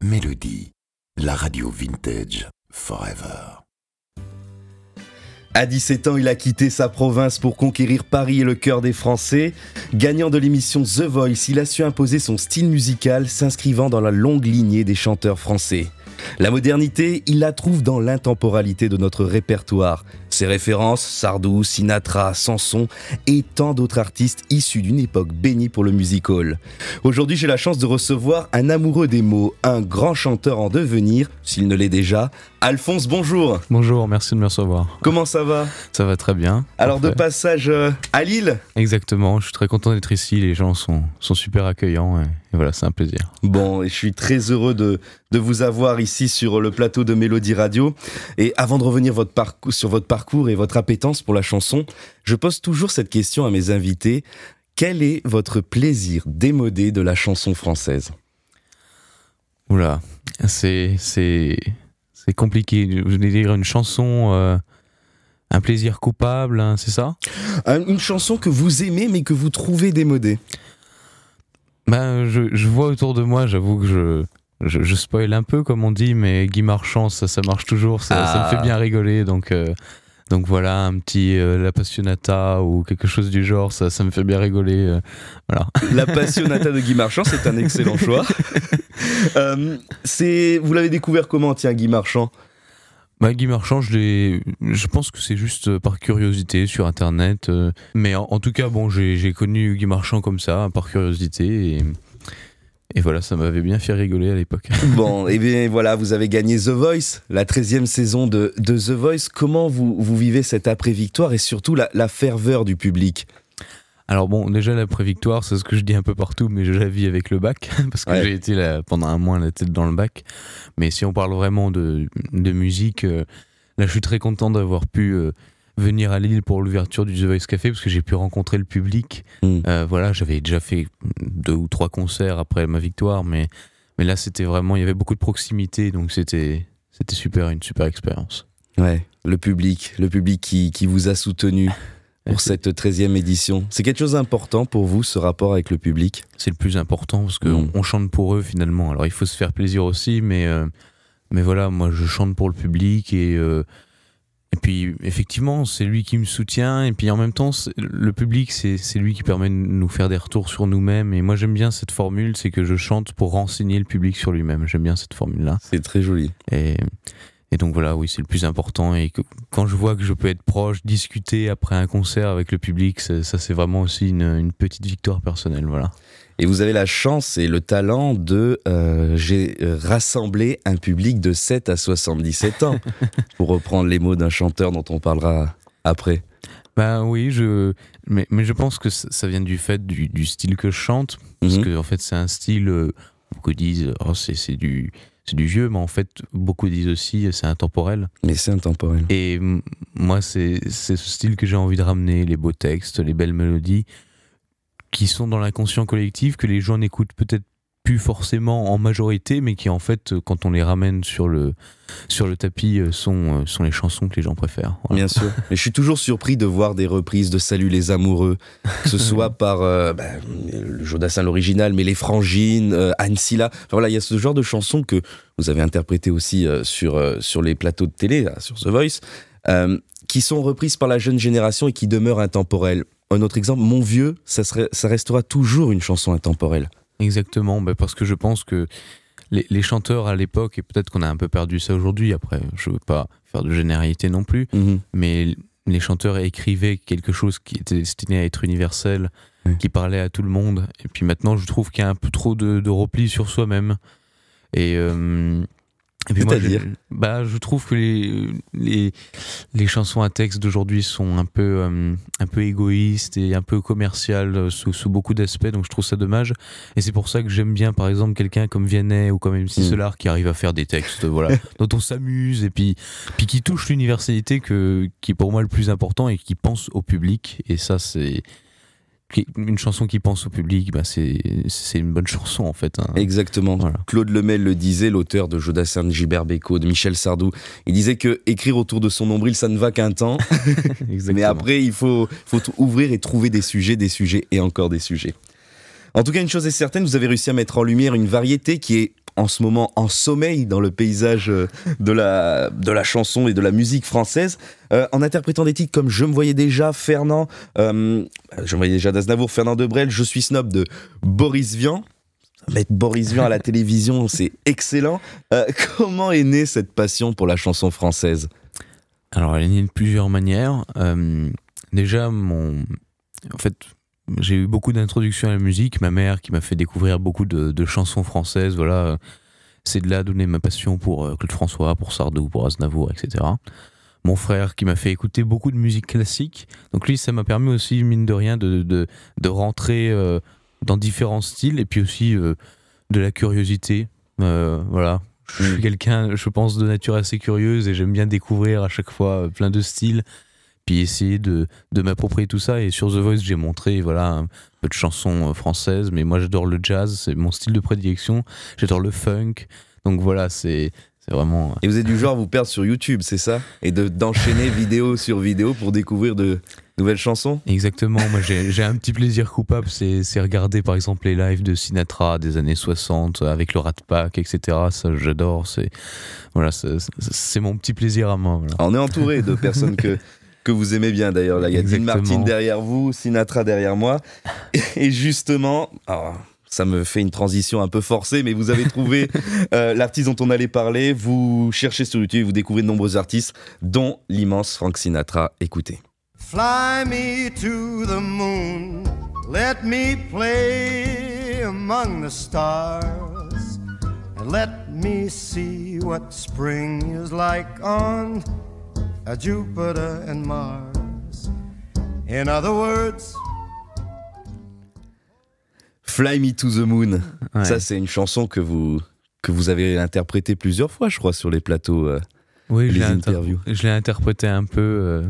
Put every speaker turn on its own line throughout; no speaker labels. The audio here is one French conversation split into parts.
Mélodie, la radio vintage forever.
À 17 ans, il a quitté sa province pour conquérir Paris et le cœur des Français. Gagnant de l'émission The Voice, il a su imposer son style musical, s'inscrivant dans la longue lignée des chanteurs français. La modernité, il la trouve dans l'intemporalité de notre répertoire. Ses références, Sardou, Sinatra, Sanson et tant d'autres artistes issus d'une époque bénie pour le music hall. Aujourd'hui, j'ai la chance de recevoir un amoureux des mots, un grand chanteur en devenir, s'il ne l'est déjà. Alphonse, bonjour.
Bonjour, merci de me recevoir.
Comment ça va ?
Ça va très bien.
Alors
Parfait.
de passage à Lille ?
Exactement, je suis très content d'être ici, les gens sont super accueillants et voilà, c'est un plaisir.
Bon, et je suis très heureux de vous avoir ici sur le plateau de Mélodie Radio. Et avant de revenir sur votre parcours et votre appétence pour la chanson, je pose toujours cette question à mes invités. Quel est votre plaisir démodé de la chanson française ?
Oula, c'est compliqué. Je voulais dire une chanson, un plaisir coupable, hein, c'est ça ?
Une chanson que vous aimez mais que vous trouvez démodée.
Ben, je vois autour de moi, j'avoue que je spoil un peu comme on dit, mais Guy Marchand, ça marche toujours, ça me fait bien rigoler, donc voilà, un petit La Passionata ou quelque chose du genre, ça me fait bien rigoler, voilà.
La Passionata de Guy Marchand, c'est un excellent choix. Vous l'avez découvert comment, tiens, Guy Marchand ?
Bah, Guy Marchand, je pense que c'est juste par curiosité sur internet, mais en tout cas, bon, j'ai connu Guy Marchand comme ça, par curiosité, et voilà, ça m'avait bien fait rigoler à l'époque.
Bon, et bien voilà, vous avez gagné The Voice, la 13e saison de The Voice. Comment vous vivez cette après-victoire et surtout la ferveur du public ?
Alors bon, déjà l'après-victoire, c'est ce que je dis un peu partout, mais je la vis avec le bac, parce que j'ai été là, pendant un mois la tête dans le bac. Mais si on parle vraiment de musique, là je suis très content d'avoir pu venir à Lille pour l'ouverture du The Voice Café, parce que j'ai pu rencontrer le public. Voilà, j'avais déjà fait 2 ou 3 concerts après ma victoire, mais là c'était vraiment, il y avait beaucoup de proximité, donc c'était super, une super expérience.
Ouais, le public qui vous a soutenu pour cette 13e édition. C'est quelque chose d'important pour vous, ce rapport avec le public ?
C'est le plus important, parce qu'on chante pour eux finalement. Alors il faut se faire plaisir aussi, mais voilà, moi je chante pour le public et puis effectivement c'est lui qui me soutient, et puis en même temps le public c'est lui qui permet de nous faire des retours sur nous-mêmes, et moi j'aime bien cette formule, c'est que je chante pour renseigner le public sur lui-même. J'aime bien cette formule-là. C'est
très joli.
Et donc voilà, oui, c'est le plus important, et quand je vois que je peux être proche, discuter après un concert avec le public, ça c'est vraiment aussi une petite victoire personnelle, voilà.
Et vous avez la chance et le talent de rassembler un public de 7 à 77 ans, pour reprendre les mots d'un chanteur dont on parlera après.
Ben oui, mais je pense que ça vient du fait du style que je chante, parce que en fait c'est un style, beaucoup disent c'est du vieux, mais en fait beaucoup disent aussi c'est intemporel.
Mais c'est intemporel.
Et moi c'est ce style que j'ai envie de ramener, les beaux textes, les belles mélodies qui sont dans l'inconscient collectif, que les gens n'écoutent peut-être plus forcément en majorité, mais qui en fait, quand on les ramène sur le tapis, sont les chansons que les gens préfèrent. Voilà.
Bien sûr. Mais je suis toujours surpris de voir des reprises de Salut les amoureux, que ce soit par le Jodassin l'original, mais les Frangines, Anne Silla. Enfin, voilà, il y a ce genre de chansons que vous avez interprétées aussi sur les plateaux de télé, là, sur The Voice, qui sont reprises par la jeune génération et qui demeurent intemporelles. Un autre exemple, Mon vieux, ça restera toujours une chanson intemporelle.
Exactement, parce que je pense que les chanteurs à l'époque, et peut-être qu'on a un peu perdu ça aujourd'hui, après je veux pas faire de généralité non plus, mais les chanteurs écrivaient quelque chose qui était destiné à être universel, qui parlait à tout le monde, et puis maintenant je trouve qu'il y a un peu trop de repli sur soi-même, et puis moi, je trouve que les chansons à texte d'aujourd'hui sont un peu égoïstes et un peu commerciales sous beaucoup d'aspects, donc je trouve ça dommage. Et c'est pour ça que j'aime bien, par exemple, quelqu'un comme Vianney ou comme MC Solar qui arrive à faire des textes, voilà, dont on s'amuse, et puis qui touche l'universalité qui est pour moi le plus important, et qui pense au public. Et ça, c'est une chanson qui pense au public, c'est une bonne chanson en fait, hein.
Exactement. Voilà. Claude Lemel le disait, l'auteur de Jodassin, de Gilbert Bécaud, de Michel Sardou. Il disait que écrire autour de son nombril, ça ne va qu'un temps. Mais après, il faut ouvrir et trouver des sujets et encore des sujets. En tout cas, une chose est certaine, vous avez réussi à mettre en lumière une variété qui est en ce moment en sommeil dans le paysage de la chanson et de la musique française, en interprétant des titres comme Je me voyais déjà, Fernand, Je me voyais déjà d'Aznavour, Fernand de Brel, Je suis snob de Boris Vian. Mettre Boris Vian à la télévision, c'est excellent. Comment est née cette passion pour la chanson française ?
Alors, elle est née de plusieurs manières. Déjà, en fait, j'ai eu beaucoup d'introductions à la musique. Ma mère qui m'a fait découvrir beaucoup de chansons françaises. Voilà, c'est de là donner ma passion pour Claude François, pour Sardou, pour Aznavour, etc. Mon frère qui m'a fait écouter beaucoup de musique classique. Donc lui, ça m'a permis aussi, mine de rien, de rentrer dans différents styles. Et puis aussi de la curiosité. Voilà. Je suis quelqu'un, je pense, de nature assez curieuse et j'aime bien découvrir à chaque fois plein de styles. Puis essayer de m'approprier tout ça. Et sur The Voice, j'ai montré voilà, un peu de chansons françaises, mais moi j'adore le jazz, c'est mon style de prédilection. J'adore le funk. Donc voilà, c'est vraiment...
Et vous êtes du genre à vous perdre sur YouTube, c'est ça ? Et d'enchaîner vidéo sur vidéo pour découvrir de nouvelles chansons ?
Exactement, moi j'ai un petit plaisir coupable, c'est regarder par exemple les lives de Sinatra des années 60 avec le Rat Pack, etc. Ça j'adore, voilà, c'est mon petit plaisir à moi. Voilà.
On est entouré de personnes que vous aimez bien d'ailleurs. Là, il y a Dean Martin derrière vous, Sinatra derrière moi. Et justement, ça me fait une transition un peu forcée, mais vous avez trouvé l'artiste dont on allait parler. Vous cherchez sur YouTube, vous découvrez de nombreux artistes, dont l'immense Frank Sinatra. Écoutez.
Fly me to the moon, let me play among the stars, and let me see what spring is like on Jupiter and Mars. In other words,
Fly Me to the Moon.
Ouais.
Ça, c'est une chanson que vous avez interprétée plusieurs fois, je crois, sur les plateaux,
oui,
les interviews.
Je l'ai interprété un peu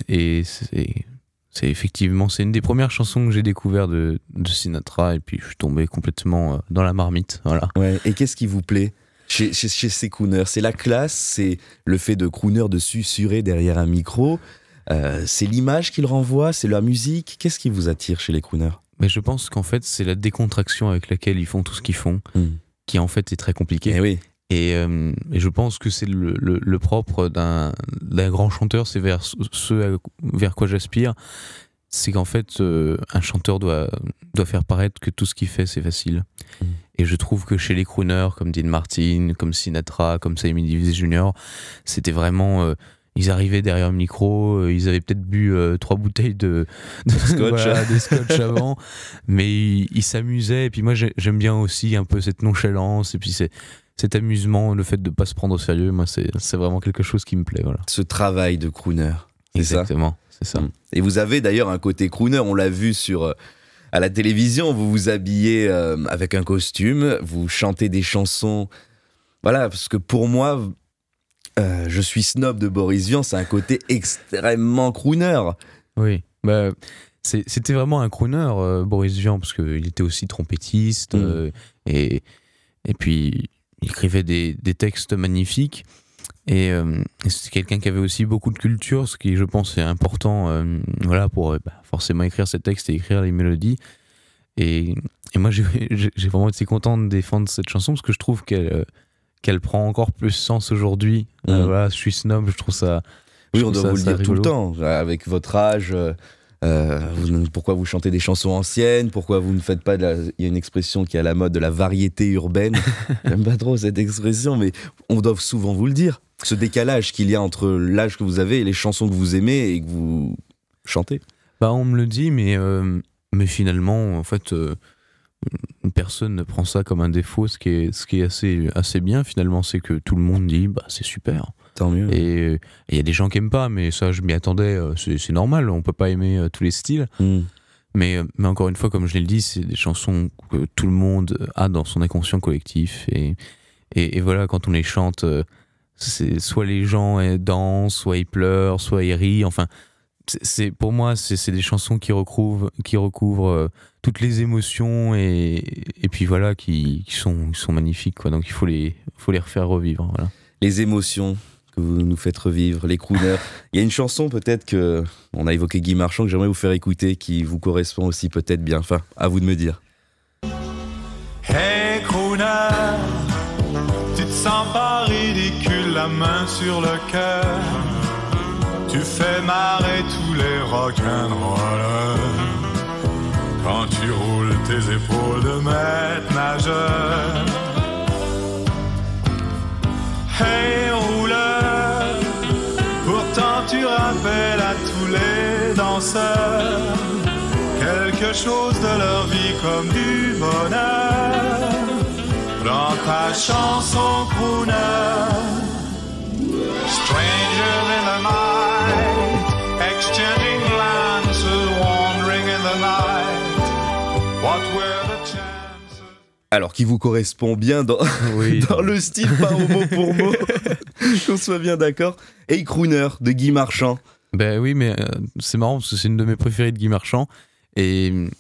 et c'est effectivement, c'est une des premières chansons que j'ai découvert de Sinatra et puis je suis tombé complètement dans la marmite. Voilà.
Ouais. Et qu'est-ce qui vous plaît chez ces crooners ? C'est la classe, c'est le fait de crooner, de susurrer derrière un micro, c'est l'image qu'ils renvoient, c'est la musique. Qu'est-ce qui vous attire chez les crooners ?
Mais je pense qu'en fait, c'est la décontraction avec laquelle ils font tout ce qu'ils font, qui en fait est très compliqué.
Eh oui.
Et je pense que c'est le propre d'un grand chanteur, c'est vers quoi j'aspire. C'est qu'en fait, un chanteur doit faire paraître que tout ce qu'il fait, c'est facile. Et je trouve que chez les crooners, comme Dean Martin, comme Sinatra, comme Sammy Davis Jr., c'était vraiment... ils arrivaient derrière le micro, ils avaient peut-être bu 3 bouteilles de scotch, voilà, de scotch avant, mais ils s'amusaient. Et puis moi, j'aime bien aussi un peu cette nonchalance et puis cet amusement, le fait de ne pas se prendre au sérieux. Moi, c'est vraiment quelque chose qui me plaît. Voilà.
Ce travail de crooner.
Exactement, c'est ça.
Et vous avez d'ailleurs un côté crooner, on l'a vu à la télévision, vous vous habillez avec un costume, vous chantez des chansons. Voilà, parce que pour moi... Je suis snob de Boris Vian, c'est un côté extrêmement crooner.
Oui, bah, c'était vraiment un crooner, Boris Vian, parce qu'il était aussi trompettiste, et puis il écrivait des textes magnifiques, et c'est quelqu'un qui avait aussi beaucoup de culture, ce qui je pense est important voilà, pour forcément écrire ses textes et écrire les mélodies. Et moi j'ai vraiment été content de défendre cette chanson, parce que je trouve qu'elle prend encore plus sens aujourd'hui. Voilà, je suis snob, je trouve ça...
Oui, on doit vous le dire
rigolo.
tout le temps. Avec votre âge, pourquoi vous chantez des chansons anciennes ? Pourquoi vous ne faites pas il y a une expression qui est à la mode, de la variété urbaine. J'aime pas trop cette expression, mais on doit souvent vous le dire. Ce décalage qu'il y a entre l'âge que vous avez et les chansons que vous aimez et que vous chantez.
On me le dit, mais finalement, en fait... personne ne prend ça comme un défaut. Ce qui est assez bien finalement, c'est que tout le monde dit c'est super.
Tant mieux.
Et il y a des gens qui aiment pas, mais ça je m'y attendais, c'est normal, on peut pas aimer tous les styles. Mais encore une fois, comme je l'ai dit, c'est des chansons que tout le monde a dans son inconscient collectif et voilà, quand on les chante, c'est soit les gens dansent, soit ils pleurent, soit ils rient, enfin pour moi c'est des chansons qui recouvrent toutes les émotions et puis voilà, qui sont magnifiques, quoi. Donc il faut les refaire revivre, voilà.
Les émotions que vous nous faites revivre, les crooners. Il y a une chanson peut-être que on a évoqué Guy Marchand, que j'aimerais vous faire écouter, qui vous correspond aussi peut-être bien. Enfin, à vous de me dire.
hey crooner,
sens pas ridicule, la main sur le cœur. Tu fais marrer tous les rock'n'rollers quand tu roules tes épaules de maître nageur. Hey rouleur, pourtant tu rappelles à tous les danseurs quelque chose de leur vie comme du bonheur. Dans ta chanson crooner, stranger than the night, exchanging glances, wandering in the night. What were the chances?
Alors, qui vous correspond bien dans,
Oui,
dans le style, pas au mot pour mot, qu'on soit bien d'accord. Hey Crooner de Guy Marchand.
Ben oui, mais c'est marrant parce que c'est une de mes préférées de Guy Marchand. Et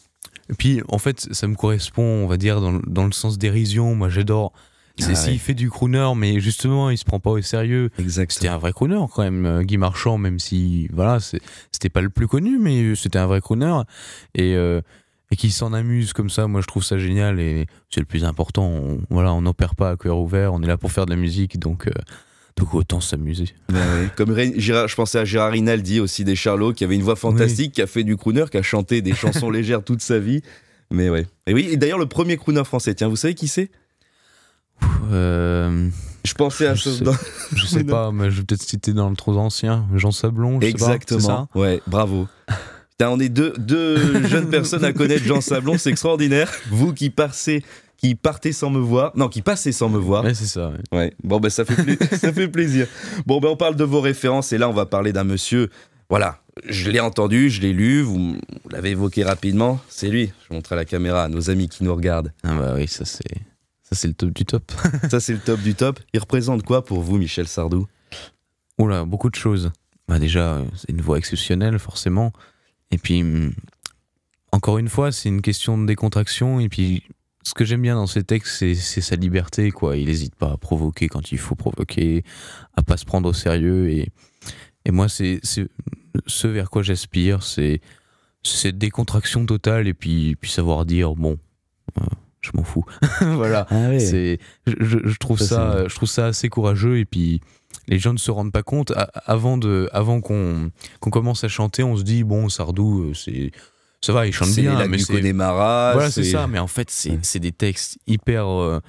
puis, en fait, ça me correspond, on va dire, dans le sens dérision. Moi, j'adore. Il fait du crooner, mais justement, il se prend pas au sérieux.
Exactement.
C'était un vrai crooner, quand même, Guy Marchand, même si, voilà, c'était pas le plus connu, mais c'était un vrai crooner. Et qu'il s'en amuse comme ça, moi, je trouve ça génial. Et c'est le plus important. On n'opère pas à cœur ouvert. On est là pour faire de la musique, donc autant s'amuser.
Ouais. Comme je pensais à Gérard Rinaldi aussi des Charlots, qui avait une voix fantastique, qui a fait du crooner, qui a chanté des chansons légères toute sa vie. Mais ouais. Et oui, et d'ailleurs le premier crooner français, tiens, vous savez qui c'est ? Je pensais à ça.
Je sais pas, mais je vais peut-être citer dans le trop ancien, Jean Sablon.
Exactement.
Sais pas, c'est ça.
Ouais, bravo. Putain, on est deux jeunes personnes à connaître Jean Sablon, c'est extraordinaire. Vous qui partez sans me voir. Non, qui passez sans me voir.
Ouais, c'est ça. Ouais.
Bon, ben ça fait plaisir. Bon, ben on parle de vos références et là, on va parler d'un monsieur. Voilà, je l'ai entendu, je l'ai lu, vous l'avez évoqué rapidement. C'est lui. Je montre à la caméra, à nos amis qui nous regardent.
Ah bah oui, ça c'est le top du top.
Ça, c'est le top du top. Il représente quoi pour vous, Michel Sardou ?
Oula, beaucoup de choses. Bah déjà, c'est une voix exceptionnelle, forcément. Et puis, encore une fois, c'est une question de décontraction. Et puis, ce que j'aime bien dans ses textes, c'est sa liberté, quoi. Il n'hésite pas à provoquer quand il faut provoquer, à pas se prendre au sérieux. Et moi, c'est ce vers quoi j'aspire, c'est cette décontraction totale et puis savoir dire, bon, je m'en fous. Voilà.
Ah oui.
Je trouve ça assez courageux et puis les gens ne se rendent pas compte. Avant qu'on commence à chanter, on se dit, bon, Sardou, ça va, il chante bien,
mais c'est Connemara.
Voilà, c'est ça. Mais en fait, c'est des textes hyper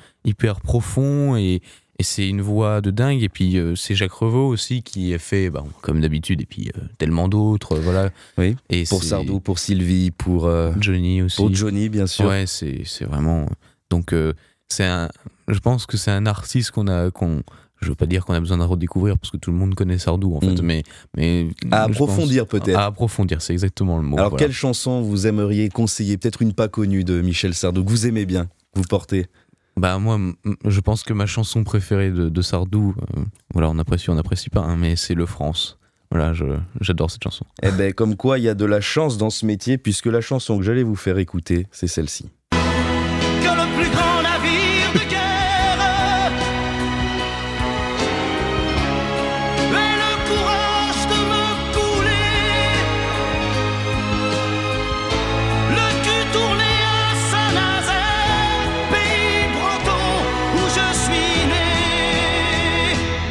profonds et c'est une voix de dingue. Et puis c'est Jacques Revaux aussi qui a fait, comme d'habitude, et puis tellement d'autres, voilà.
Oui.
Et
pour Sardou, pour Sylvie, pour
Johnny aussi.
Pour Johnny, bien sûr.
Ouais, c'est vraiment. Donc je pense que c'est un artiste je veux pas dire qu'on a besoin de redécouvrir parce que tout le monde connaît Sardou en fait, mais
à approfondir peut-être.
À approfondir, c'est exactement le mot.
Alors
voilà.
Quelle chanson vous aimeriez conseiller, peut-être une pas connue de Michel Sardou que vous aimez bien, que vous portez?
Bah moi, je pense que ma chanson préférée de Sardou, voilà, on n'apprécie pas, hein, mais c'est Le France. Voilà, j'adore cette chanson.
Eh ben, comme quoi, il y a de la chance dans ce métier, puisque la chanson que j'allais vous faire écouter, c'est celle-ci.
Que le plus grand navire de guerre ait le courage de me couler, le cul tourné à Saint-Nazaire, pays breton où je suis né.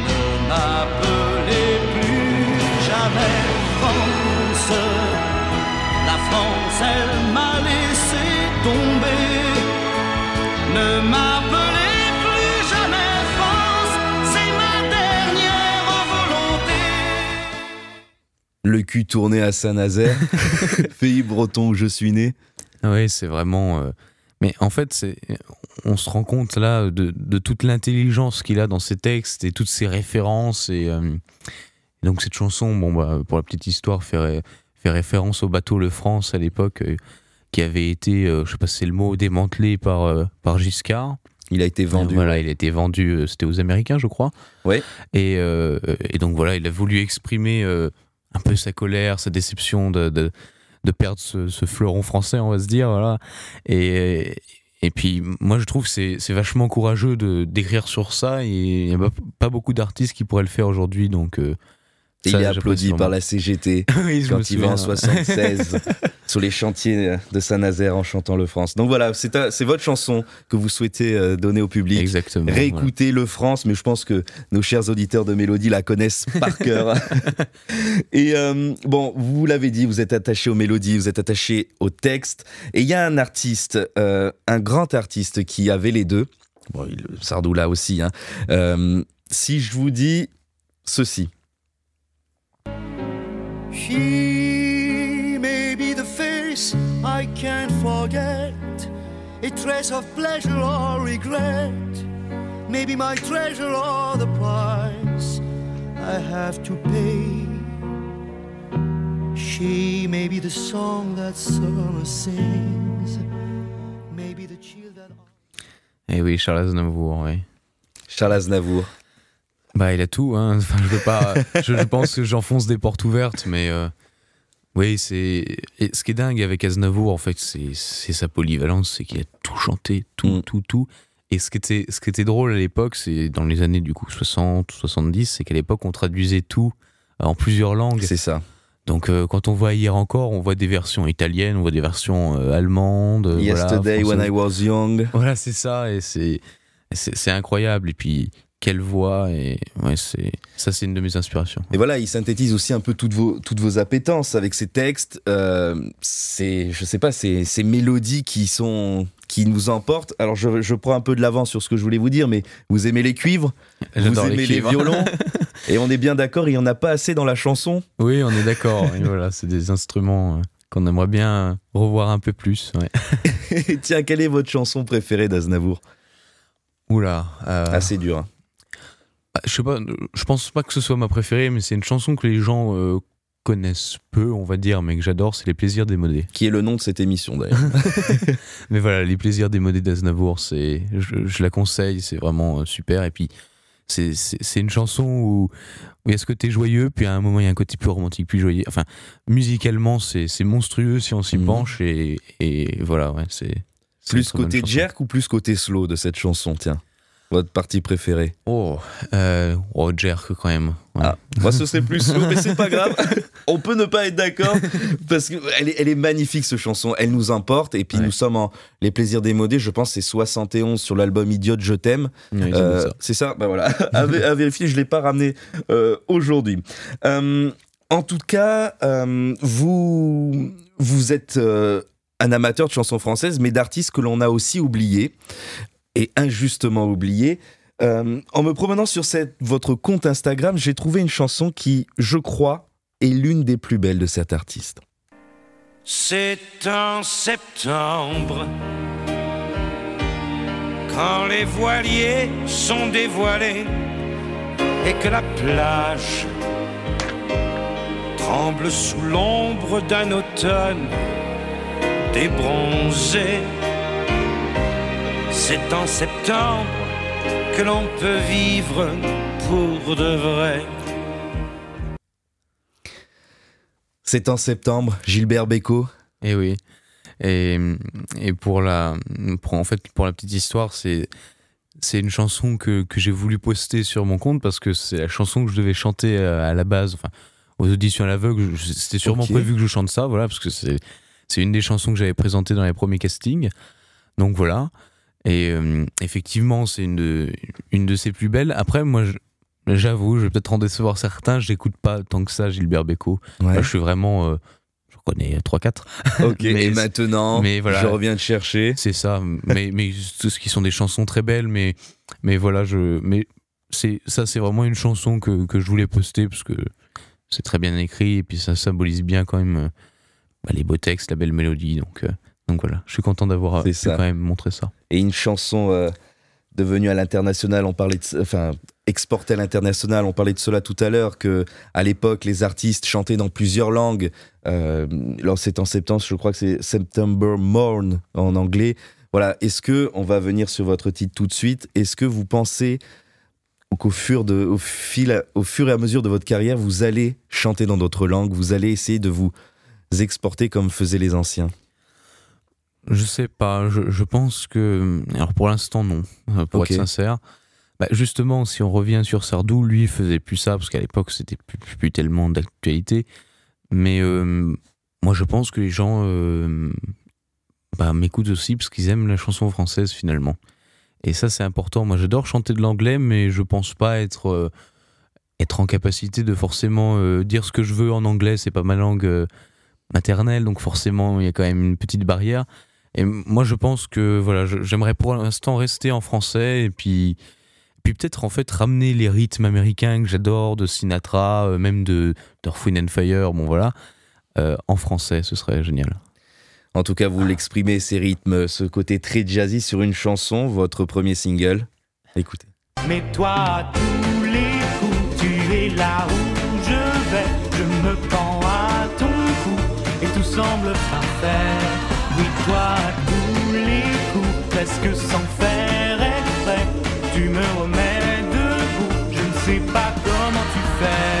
Ne m'appelez plus jamais France, la France elle m'a laissé tomber. Ne m'appelez plus jamais France, c'est ma dernière volonté.
Le cul tourné à Saint-Nazaire, pays breton où je suis né.
Oui, c'est vraiment... Mais en fait, on se rend compte là de toute l'intelligence qu'il a dans ses textes et toutes ses références. Et donc cette chanson, pour la petite histoire, fait référence au bateau Le France à l'époque, qui avait été, je sais pas si c'est le mot, démantelé par Giscard.
Il a été vendu.
Voilà, il a été vendu, c'était aux Américains, je crois.
Ouais.
Et donc voilà, il a voulu exprimer un peu sa colère, sa déception de perdre ce fleuron français, on va se dire, voilà. Et puis moi je trouve que c'est vachement courageux d'écrire sur ça, et il n'y a pas beaucoup d'artistes qui pourraient le faire aujourd'hui, donc...
il est applaudi par la CGT
oui,
quand il va en 76. sur les chantiers de Saint-Nazaire en chantant Le France. Donc voilà, c'est votre chanson que vous souhaitez donner au public.
Exactement.
Réécoutez Le France, mais je pense que nos chers auditeurs de Mélodie la connaissent par cœur. Et bon, vous l'avez dit, vous êtes attaché aux mélodies, vous êtes attaché au texte. Et il y a un artiste, un grand artiste qui avait les deux. Bon, Sardou là aussi. Hein. Si je vous dis ceci.
She may be the face I can't forget, a trace of pleasure or regret, maybe my treasure or the price I have to pay. She may be the song that summer sings, maybe the chill that...
Eh oui, Charles Aznavour, oui.
Charles Aznavour.
Bah, il a tout, hein. Enfin, je pense que j'enfonce des portes ouvertes, mais oui, et ce qui est dingue avec Aznavour, en fait, c'est sa polyvalence, c'est qu'il a tout chanté, tout. Et ce qui était drôle à l'époque, c'est dans les années du coup 60, 70, c'est qu'à l'époque, on traduisait tout en plusieurs langues.
C'est ça.
Donc, quand on voit Hier encore, on voit des versions italiennes, on voit des versions allemandes.
Yesterday
voilà,
when I was young.
Voilà, c'est ça, et c'est incroyable. Et puis, quelle voix, et ouais, c'est une de mes inspirations.
Et voilà, il synthétise aussi un peu toutes vos appétences avec ses textes, ces mélodies qui nous emportent. Alors je prends un peu de l'avance sur ce que je voulais vous dire, mais vous aimez les cuivres, vous aimez les violons, et on est bien d'accord, il n'y en a pas assez dans la chanson.
Oui, on est d'accord, et voilà, c'est des instruments qu'on aimerait bien revoir un peu plus. Ouais.
Et tiens, quelle est votre chanson préférée d'Aznavour ?
Oula.
Assez dur, hein.
Je sais pas, je pense pas que ce soit ma préférée, mais c'est une chanson que les gens connaissent peu, on va dire, mais que j'adore, c'est Les Plaisirs démodés.
Qui est le nom de cette émission d'ailleurs.
Mais voilà, Les Plaisirs démodés d'Aznavour, je la conseille, c'est vraiment super. Et puis, c'est une chanson où il y a ce côté joyeux, puis à un moment, il y a un côté plus romantique, plus joyeux. Enfin, musicalement, c'est monstrueux si on s'y penche, et voilà, ouais, c'est
plus côté jerk ou plus côté slow de cette chanson, tiens? Votre partie préférée?
Jerk quand même. Ouais.
Ah, moi ce serait plus slow, mais c'est pas grave. On peut ne pas être d'accord parce qu'elle est magnifique cette chanson. Elle nous emporte et puis nous sommes en Les Plaisirs démodés. Je pense que c'est 71 sur l'album Idiote, je t'aime.
Oui,
c'est ça. Bah voilà. À vérifier, je l'ai pas ramené aujourd'hui. En tout cas, vous êtes un amateur de chansons françaises, mais d'artistes que l'on a aussi oubliés. Et injustement oublié. En me promenant sur votre compte Instagram, j'ai trouvé une chanson qui, je crois, est l'une des plus belles de cet artiste.
C'est en septembre, quand les voiliers sont dévoilés et que la plage tremble sous l'ombre d'un automne débronzé. C'est en septembre que l'on peut vivre pour de vrai.
C'est en septembre, Gilbert Bécaud.
Eh oui. Et pour la petite histoire, c'est une chanson que j'ai voulu poster sur mon compte parce que c'est la chanson que je devais chanter à la base, enfin aux auditions à l'aveugle. C'était sûrement prévu que je chante ça, voilà, parce que c'est une des chansons que j'avais présentées dans les premiers castings. Donc voilà. Et effectivement, c'est une de ses plus belles. Après, moi, j'avoue, je vais peut-être en décevoir certains, je n'écoute pas tant que ça Gilbert Bécaud. Ouais. Là, je suis vraiment... je connais 3-4.
Ok, et maintenant, voilà, je reviens te chercher.
C'est ça, mais tout ce qui sont des chansons très belles, mais voilà, c'est vraiment une chanson que je voulais poster, parce que c'est très bien écrit, et puis ça symbolise bien quand même les beaux textes, la belle mélodie, donc voilà, je suis content d'avoir pu quand même montrer ça.
Et une chanson devenue à l'international, exportée à l'international, on parlait de cela tout à l'heure, qu'à l'époque, les artistes chantaient dans plusieurs langues. C'est en septembre, je crois que c'est September Morn en anglais. Voilà, est-ce que, on va venir sur votre titre tout de suite, est-ce que vous pensez qu'au fur et à mesure de votre carrière, vous allez chanter dans d'autres langues, vous allez essayer de vous exporter comme faisaient les anciens?
Je sais pas, je pense que... Alors pour l'instant non, pour être sincère. Justement, si on revient sur Sardou, lui il faisait plus ça, parce qu'à l'époque c'était plus tellement d'actualité. Mais moi je pense que les gens m'écoutent aussi parce qu'ils aiment la chanson française finalement. Et ça c'est important. Moi j'adore chanter de l'anglais, mais je pense pas être en capacité de forcément dire ce que je veux en anglais. C'est pas ma langue maternelle, donc forcément il y a quand même une petite barrière. Et moi je pense que voilà, j'aimerais pour l'instant rester en français et puis peut-être en fait ramener les rythmes américains que j'adore, de Sinatra, même de Earth, Wind & Fire, bon voilà, en français, ce serait génial.
En tout cas, vous l'exprimez, ces rythmes, ce côté très jazzy sur une chanson, votre premier single. Écoutez.
Mais toi, à tous les coups, tu es là où je vais. Je me pends à ton cou et tout semble parfait. Oui, toi, à tous les coups, presque sans faire exprès, tu me remets debout. Je ne sais pas comment tu fais.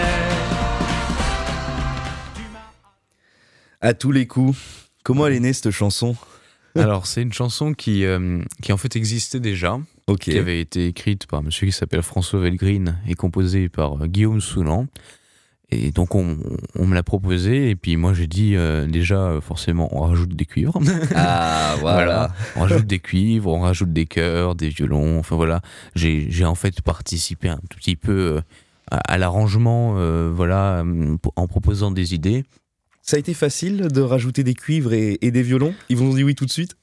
À tous les coups. Comment elle est née cette chanson ?
Alors c'est une chanson qui en fait existait déjà, qui avait été écrite par un monsieur qui s'appelle François Velgreen et composée par Guillaume Soulan. Et donc on me l'a proposé et puis moi j'ai dit déjà forcément on rajoute des cuivres.
Ah voilà.
On rajoute des cuivres, on rajoute des chœurs, des violons, enfin voilà. J'ai en fait participé un tout petit peu à l'arrangement en proposant des idées.
Ça a été facile de rajouter des cuivres et des violons ? Ils vous ont dit oui tout de suite ?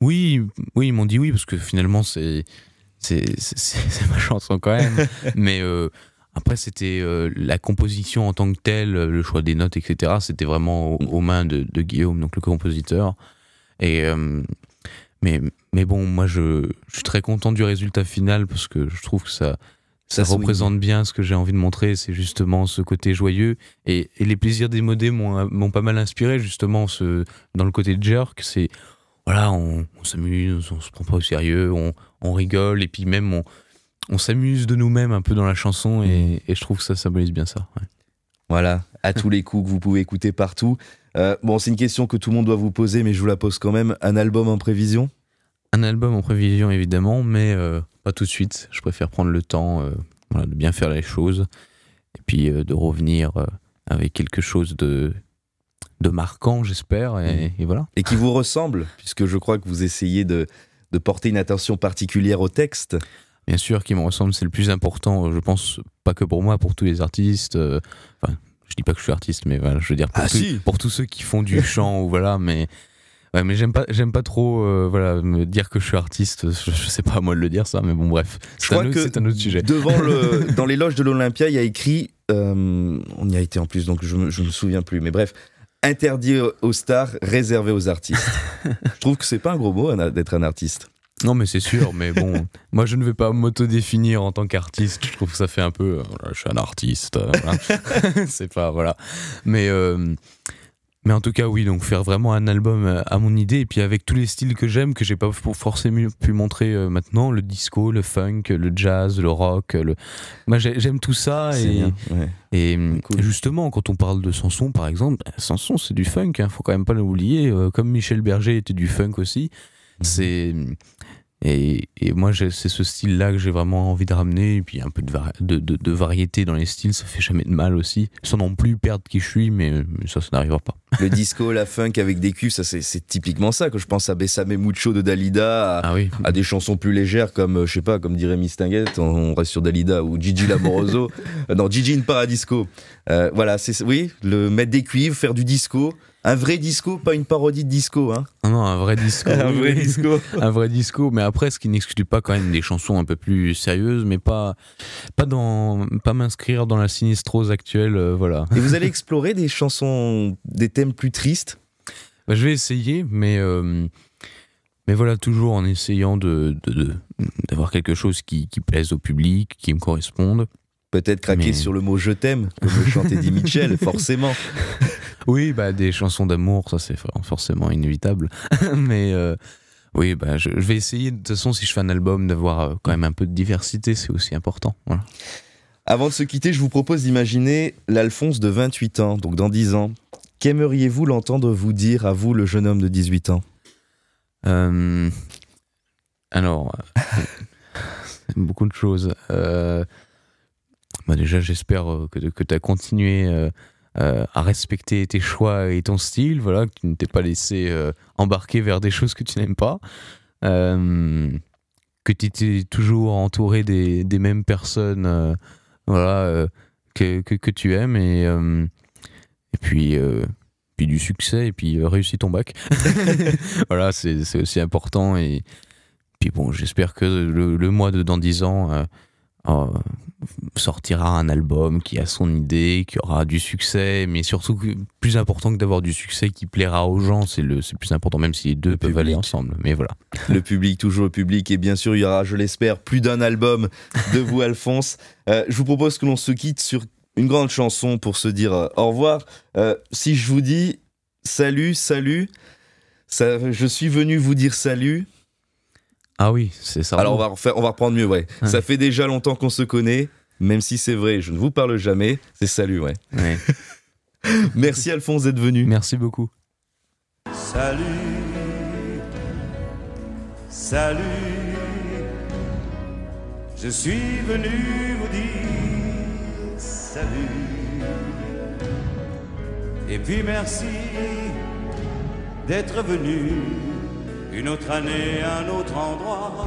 Oui, ils m'ont dit oui, parce que finalement, c'est ma chanson quand même. Mais après, c'était la composition en tant que telle, le choix des notes, etc. C'était vraiment aux mains de Guillaume, donc le compositeur. Et, mais bon, moi, je suis très content du résultat final, parce que je trouve que ça représente bien ce que j'ai envie de montrer, c'est justement ce côté joyeux. Et les plaisirs démodés m'ont pas mal inspiré, justement, dans le côté jerk. C'est, voilà, on s'amuse, on se prend pas au sérieux, on rigole, et puis même on s'amuse de nous-mêmes un peu dans la chanson, et je trouve que ça symbolise bien ça. Ouais.
Voilà, à tous les coups que vous pouvez écouter partout. Bon, c'est une question que tout le monde doit vous poser, mais je vous la pose quand même. Un album en prévision ?
Un album en prévision, évidemment, mais pas tout de suite. Je préfère prendre le temps de bien faire les choses et puis de revenir avec quelque chose de marquant, j'espère, et voilà.
Et qui vous ressemble, puisque je crois que vous essayez de porter une attention particulière au texte.
Bien sûr, qui me ressemble, c'est le plus important, je pense, pas que pour moi, pour tous les artistes. Enfin, je dis pas que je suis artiste, mais voilà, je veux dire pour tous ceux qui font du chant, ou voilà, mais... Ouais, mais j'aime pas trop me dire que je suis artiste. Je sais pas à moi de le dire ça, mais bon bref, c'est un autre sujet.
Dans les loges de l'Olympia, il y a écrit, on y a été en plus, donc je me souviens plus, mais bref, interdit aux stars, réservé aux artistes. Je trouve que c'est pas un gros mot d'être un artiste.
Non mais c'est sûr, mais bon, moi je ne vais pas m'auto-définir en tant qu'artiste. Je trouve que ça fait un peu, je suis un artiste. Voilà. C'est pas voilà, mais en tout cas, oui, donc faire vraiment un album à mon idée, et puis avec tous les styles que j'aime, que j'ai pas forcément pu montrer maintenant, le disco, le funk, le jazz, le rock, moi j'aime tout ça, et cool. Justement, quand on parle de Sanson, par exemple, Sanson c'est du funk, faut quand même pas l'oublier, comme Michel Berger était du funk aussi, Et moi, c'est ce style-là que j'ai vraiment envie de ramener, et puis un peu de variété dans les styles, ça fait jamais de mal aussi, sans non plus perdre qui je suis, mais ça n'arrivera pas.
Le disco, la funk avec des culs, ça c'est typiquement ça, que je pense à Bessame Mucho de Dalida, à des chansons plus légères comme, je sais pas, comme dirait Mistinguette, on reste sur Dalida, ou Gigi Lamoroso, non, Gigi in Paradisco. Voilà, le mettre des cuivres, faire du disco. Un vrai disco, pas une parodie de disco, hein.
Non, un vrai disco.
Un vrai disco.
Un vrai disco, mais après, ce qui n'exclut pas quand même des chansons un peu plus sérieuses, mais pas m'inscrire dans la sinistrose actuelle, voilà.
Et vous allez explorer des chansons, des thèmes plus tristes ?
Je vais essayer, mais voilà, toujours en essayant d'avoir quelque chose qui plaise au public, qui me corresponde.
Peut-être craquer sur le mot « je t'aime », comme le chante Eddie Mitchell, forcément.
Oui, des chansons d'amour, ça c'est forcément inévitable. Mais oui, je vais essayer, de toute façon, si je fais un album, d'avoir quand même un peu de diversité, c'est aussi important. Voilà.
Avant de se quitter, je vous propose d'imaginer l'Alphonse de 28 ans, donc dans 10 ans. Qu'aimeriez-vous l'entendre vous dire, à vous, le jeune homme de 18 ans ?
Alors, beaucoup de choses. Déjà, j'espère que tu as continué à respecter tes choix et ton style, voilà, que tu ne t'es pas laissé embarquer vers des choses que tu n'aimes pas, que tu étais toujours entouré des mêmes personnes voilà, que tu aimes, et puis du succès, et puis réussis ton bac. Voilà, c'est aussi important. Et puis bon, j'espère que le mois dans 10 ans sortira un album qui a son idée, qui aura du succès, mais surtout, plus important que d'avoir du succès, qui plaira aux gens, c'est le plus important, même si les deux peuvent aller ensemble. Mais voilà.
Le public, toujours le public, et bien sûr il y aura, je l'espère, plus d'un album de vous, Alphonse. Je vous propose que l'on se quitte sur une grande chanson pour se dire au revoir. Si je vous dis salut, je suis venu vous dire salut.
Ah oui, c'est ça.
Alors on va reprendre mieux, ouais. Ça fait déjà longtemps qu'on se connaît, même si c'est vrai, je ne vous parle jamais, c'est salut, ouais. Merci Alphonse d'être venu.
Merci beaucoup.
Salut, salut, je suis venu vous dire salut. Et puis merci d'être venu. Une autre année, un autre endroit.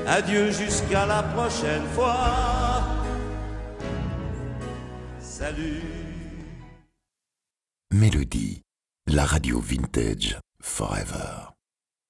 Adieu jusqu'à la prochaine fois. Salut.
Mélodie, la radio vintage forever.